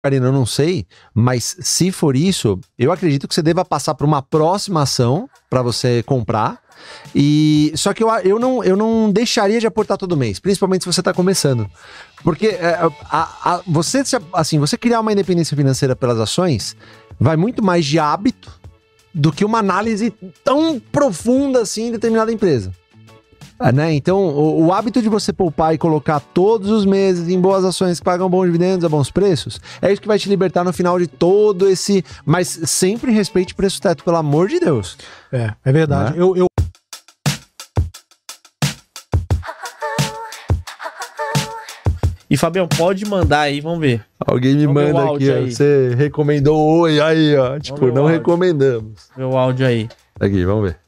Karina, eu não sei, mas se for isso, eu acredito que você deva passar para uma próxima ação para você comprar. E só que eu não deixaria de aportar todo mês, principalmente se você está começando. Porque você criar uma independência financeira pelas ações vai muito mais de hábito do que uma análise tão profunda assim em determinada empresa. Né? Então, o hábito de você poupar e colocar todos os meses em boas ações que pagam bons dividendos a bons preços, é isso que vai te libertar no final de todo esse... Mas sempre respeite preço teto, pelo amor de Deus. É verdade. Né? E, Fabião, pode mandar aí, vamos ver. Alguém me manda aqui, ó, você recomendou oi, aí, ó. Tipo, não recomendamos. Meu áudio aí. Aqui, vamos ver.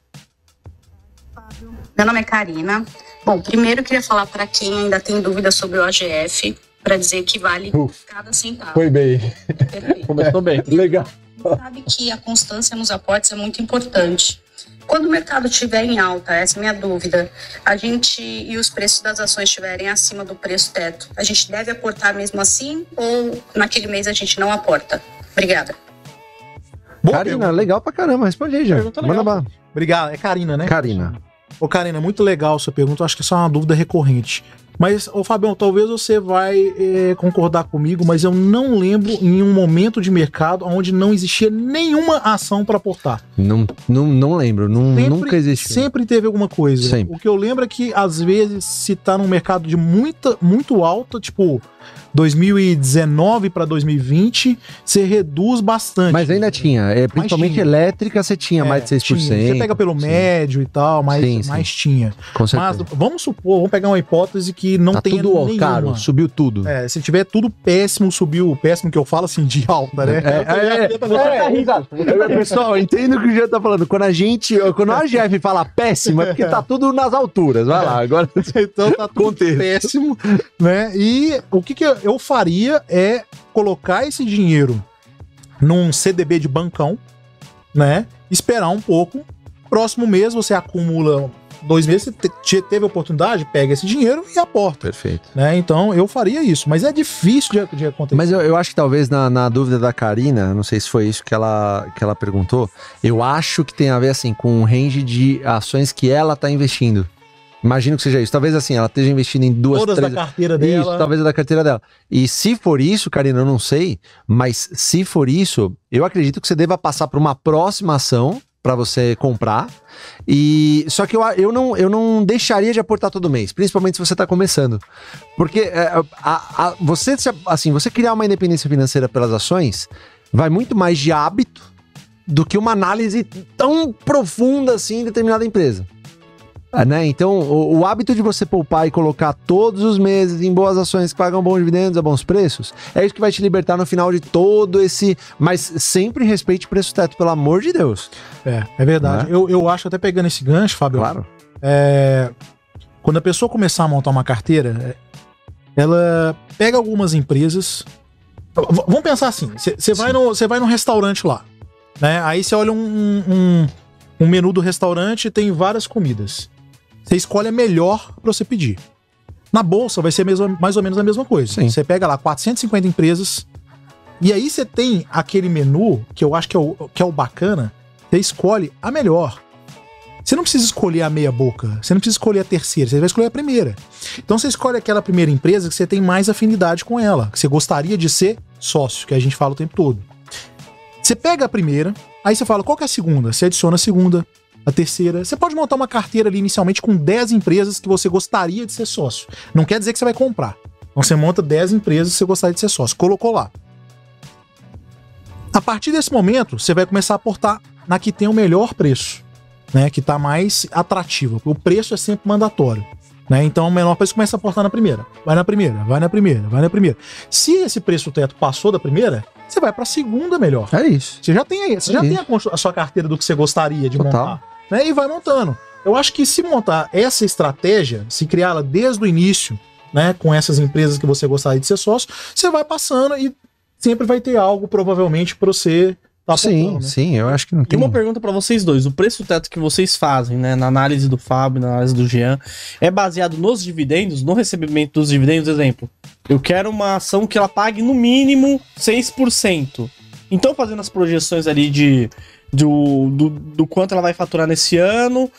Meu nome é Karina. Bom, primeiro eu queria falar para quem ainda tem dúvida sobre o OGF, para dizer que vale cada centavo. Foi bem. Perfeito. Começou bem. Legal. Sabe que a constância nos aportes é muito importante. Quando o mercado estiver em alta, essa é a minha dúvida, e os preços das ações estiverem acima do preço teto, a gente deve aportar mesmo assim ou naquele mês a gente não aporta? Obrigada. Boa Karina, pergunta. legal pra caramba, responde aí já. Manda bala. Obrigado, é Karina, né? Karina. Ô, Karina, muito legal a sua pergunta, eu acho que isso é uma dúvida recorrente. Mas, ô Fabião, talvez você vai concordar comigo, mas eu não lembro em um momento de mercado onde não existia nenhuma ação para aportar. Não lembro, nunca existiu. Sempre teve alguma coisa. Sempre. O que eu lembro é que, às vezes, se tá num mercado de muito alta, tipo 2019 para 2020, você reduz bastante. Mas ainda tinha, principalmente tinha. Elétrica, você tinha mais de 6%. Tinha. Você pega pelo médio e tal, mas Sim. tinha. Com certeza. Mas vamos supor, vamos pegar uma hipótese que não tem tudo nenhuma. caro, subiu tudo. Se tiver tudo péssimo, subiu péssimo, que eu falo assim, de alta, né? Pessoal, entendo o que o Jean tá falando. Quando a Jeff fala péssimo, é porque tá tudo nas alturas. Vai lá, agora. Então tá tudo péssimo, né? E o que eu faria é colocar esse dinheiro num CDB de bancão, né? Esperar um pouco. Próximo mês você acumula 2 meses, você teve a oportunidade, pega esse dinheiro e aporta. Perfeito. Né? Então eu faria isso, mas é difícil de acontecer. Mas eu acho que talvez na dúvida da Karina, não sei se foi isso que ela perguntou, eu acho que tem a ver assim com o range de ações que ela tá investindo. Imagino que seja isso. Talvez assim, ela esteja investindo em todas da carteira dela. Isso, talvez da carteira dela. E se for isso, Karina, eu não sei, mas se for isso, eu acredito que você deva passar para uma próxima ação para você comprar. E só que eu não deixaria de aportar todo mês, principalmente se você está começando. Porque você criar uma independência financeira pelas ações vai muito mais de hábito do que uma análise tão profunda assim em determinada empresa. Né? Então, o hábito de você poupar e colocar todos os meses em boas ações que pagam bons dividendos a bons preços, é isso que vai te libertar no final de todo esse... Mas sempre respeite preço teto, pelo amor de Deus. É verdade. Né? Eu acho, até pegando esse gancho, Fábio, claro. Quando a pessoa começar a montar uma carteira, ela pega algumas empresas... Vamos pensar assim, você vai num restaurante lá, né? Aí você olha um menu do restaurante e tem várias comidas. Você escolhe a melhor para você pedir. Na bolsa vai ser mais ou menos a mesma coisa. Sim. Você pega lá 450 empresas e aí você tem aquele menu que eu acho que é o bacana. Você escolhe a melhor. Você não precisa escolher a meia boca. Você não precisa escolher a terceira. Você vai escolher a primeira. Então você escolhe aquela primeira empresa que você tem mais afinidade com ela, que você gostaria de ser sócio, que a gente fala o tempo todo. Você pega a primeira, aí você fala, qual que é a segunda? Você adiciona a segunda, a terceira. Você pode montar uma carteira ali inicialmente com 10 empresas que você gostaria de ser sócio. Não quer dizer que você vai comprar. Então você monta 10 empresas que você gostaria de ser sócio. Colocou lá. A partir desse momento, você vai começar a aportar na que tem o melhor preço, né? Que está mais atrativo. O preço é sempre mandatório. Né? Então o menor preço começa a aportar na primeira. Vai na primeira, vai na primeira, vai na primeira. Se esse preço teto passou da primeira, você vai para a segunda melhor. É isso. Você já tem a sua carteira do que você gostaria de Total. montar. Né? E vai montando. Eu acho que se montar essa estratégia, se criá-la desde o início, né, com essas empresas que você gostaria de ser sócio, você vai passando e sempre vai ter algo, provavelmente, para você tá Sim, apontando, né? sim, eu acho que não E tem. uma pergunta pra vocês dois. O preço teto que vocês fazem, né, na análise do Fábio, na análise do Jean, é baseado nos dividendos, no recebimento dos dividendos? Exemplo, eu quero uma ação que ela pague no mínimo 6%. Então, fazendo as projeções ali do quanto ela vai faturar nesse ano,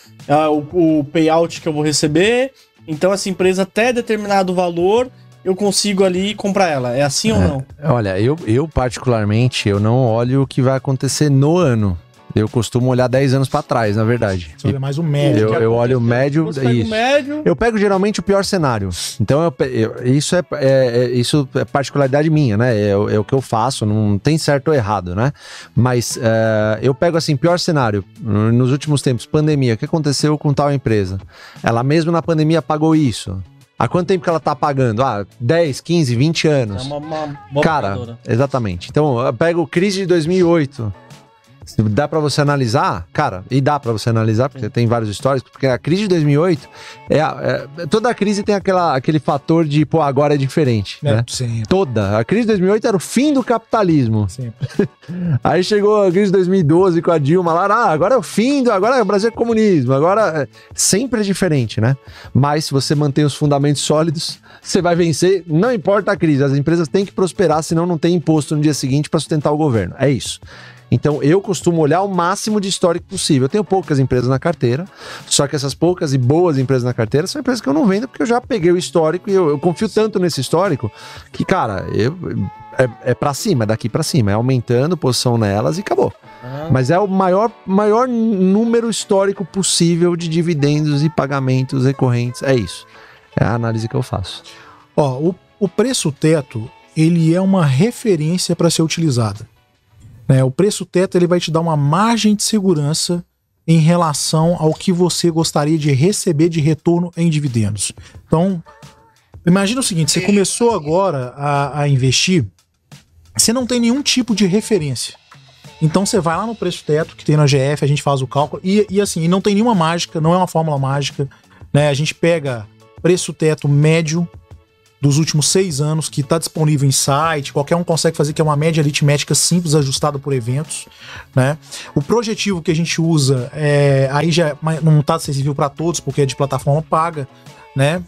o payout que eu vou receber, então essa empresa até determinado valor eu consigo ali comprar ela. É assim ou não? Olha, eu particularmente, eu não olho o que vai acontecer no ano. Eu costumo olhar 10 anos pra trás, na verdade. Você olha mais o médio. Eu olho o médio, Você pega o isso. médio. Eu pego geralmente o pior cenário. Então, isso é particularidade minha, né? É o que eu faço, não tem certo ou errado, né? Mas eu pego assim, pior cenário. Nos últimos tempos, pandemia, o que aconteceu com tal empresa? Ela mesmo na pandemia pagou isso. Há quanto tempo que ela tá pagando? 10, 15, 20 anos. É uma boa Cara, pagadora. exatamente. Então, eu pego crise de 2008. Se dá pra você analisar, cara, e dá pra você analisar, porque tem vários históricos, porque a crise de 2008, toda a crise tem aquele fator de, pô, agora é diferente, né? Sempre. Toda. A crise de 2008 era o fim do capitalismo. Sempre. Aí chegou a crise de 2012 com a Dilma lá, agora é o fim, agora o Brasil é comunismo, agora sempre é diferente, né? Mas se você mantém os fundamentos sólidos, você vai vencer, não importa a crise, as empresas têm que prosperar, senão não tem imposto no dia seguinte pra sustentar o governo. É isso. Então, eu costumo olhar o máximo de histórico possível. Eu tenho poucas empresas na carteira, só que essas poucas e boas empresas na carteira são empresas que eu não vendo porque eu já peguei o histórico e eu confio tanto nesse histórico que, cara, é pra cima, é daqui pra cima. É aumentando posição nelas e acabou. Mas é o maior número histórico possível de dividendos e pagamentos recorrentes. É isso. É a análise que eu faço. Ó, o preço teto, ele é uma referência para ser utilizada. O preço teto ele vai te dar uma margem de segurança em relação ao que você gostaria de receber de retorno em dividendos. Então, imagina o seguinte, você começou agora a investir, você não tem nenhum tipo de referência. Então você vai lá no preço teto que tem na GF, a gente faz o cálculo e assim, não tem nenhuma mágica, não é uma fórmula mágica, né? A gente pega preço teto médio dos últimos 6 anos, que está disponível em site, qualquer um consegue fazer, que é uma média aritmética simples, ajustada por eventos, né? O projetivo que a gente usa, aí já não está acessível para todos, porque é de plataforma paga, né?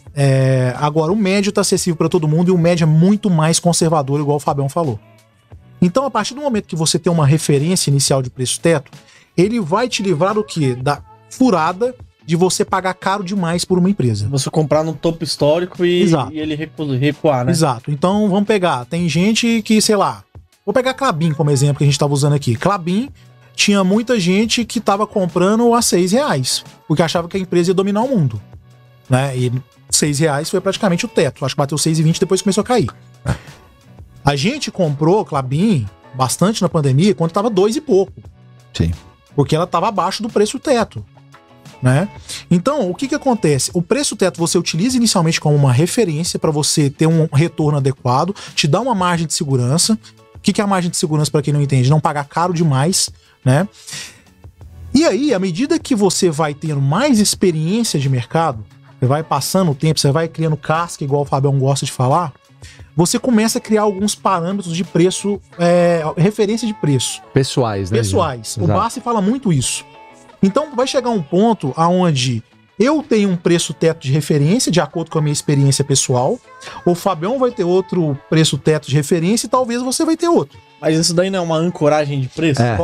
Agora, o médio está acessível para todo mundo e o médio é muito mais conservador, igual o Fabião falou. Então, a partir do momento que você tem uma referência inicial de preço teto, ele vai te livrar do quê? Da furada de você pagar caro demais por uma empresa. Você comprar no topo histórico e ele recuar, né? Exato. Então, vamos pegar. Tem gente que, sei lá, vou pegar Klabin como exemplo que a gente estava usando aqui. Klabin tinha muita gente que estava comprando a R$6, porque achava que a empresa ia dominar o mundo, né? E R$6 foi praticamente o teto. Acho que bateu 6,20 e depois começou a cair. A gente comprou Klabin bastante na pandemia quando estava 2 e pouco. Sim. Porque ela estava abaixo do preço teto, né? Então, o que acontece? O preço teto você utiliza inicialmente como uma referência para você ter um retorno adequado, te dá uma margem de segurança. O que é a margem de segurança, para quem não entende? Não pagar caro demais, né? E aí, à medida que você vai tendo mais experiência de mercado, você vai passando o tempo, você vai criando casca, igual o Fabião gosta de falar, você começa a criar alguns parâmetros de preço, referência de preço. Pessoais, né? Pessoais. Exato. O Bassi fala muito isso. Então vai chegar um ponto aonde eu tenho um preço teto de referência de acordo com a minha experiência pessoal, o Fabião vai ter outro preço teto de referência e talvez você vai ter outro. Mas isso daí não é uma ancoragem de preço? É.